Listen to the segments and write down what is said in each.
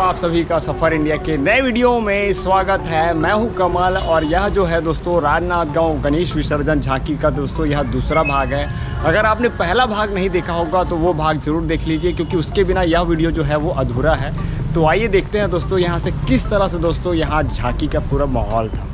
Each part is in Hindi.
आप सभी का सफ़र इंडिया के नए वीडियो में स्वागत है। मैं हूं कमल और यह जो है दोस्तों राजनांदगांव गणेश विसर्जन झांकी का दोस्तों यह दूसरा भाग है। अगर आपने पहला भाग नहीं देखा होगा तो वो भाग ज़रूर देख लीजिए, क्योंकि उसके बिना यह वीडियो जो है वो अधूरा है। तो आइए देखते हैं दोस्तों यहाँ से किस तरह से दोस्तों यहाँ झांकी का पूरा माहौल था।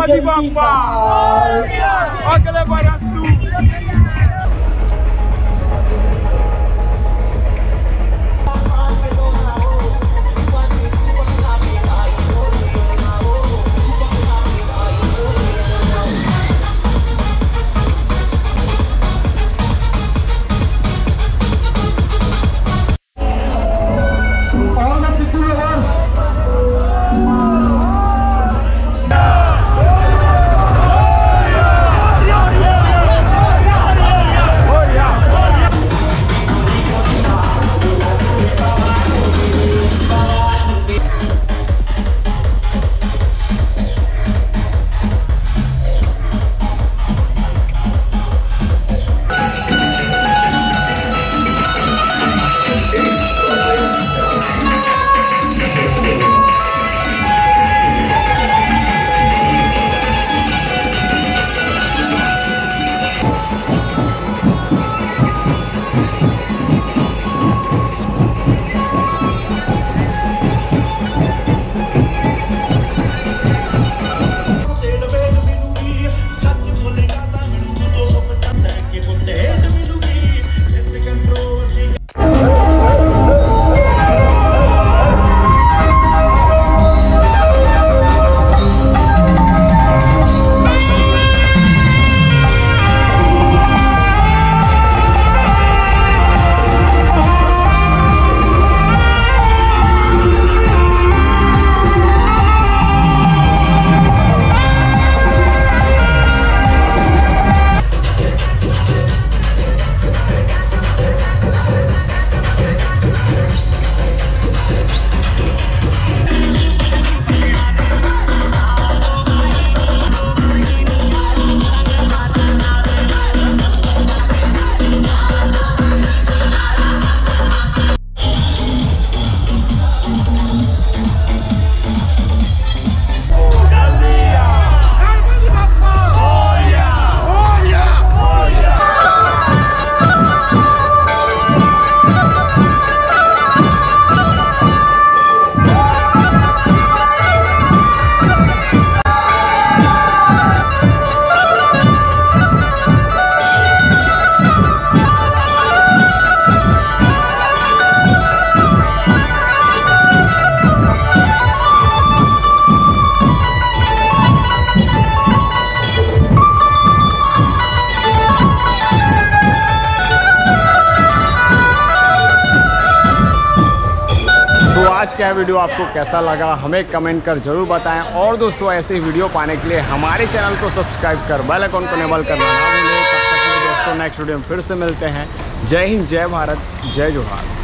गणपति बप्पा अगले बरस तू। आज का वीडियो आपको कैसा लगा हमें कमेंट कर जरूर बताएं। और दोस्तों ऐसे ही वीडियो पाने के लिए हमारे चैनल को सब्सक्राइब कर बेल आइकन को इनेबल करना ना भूलें। तब तक के लिए दोस्तों नेक्स्ट वीडियो में फिर से मिलते हैं। जय हिंद, जय भारत, जय जोहार।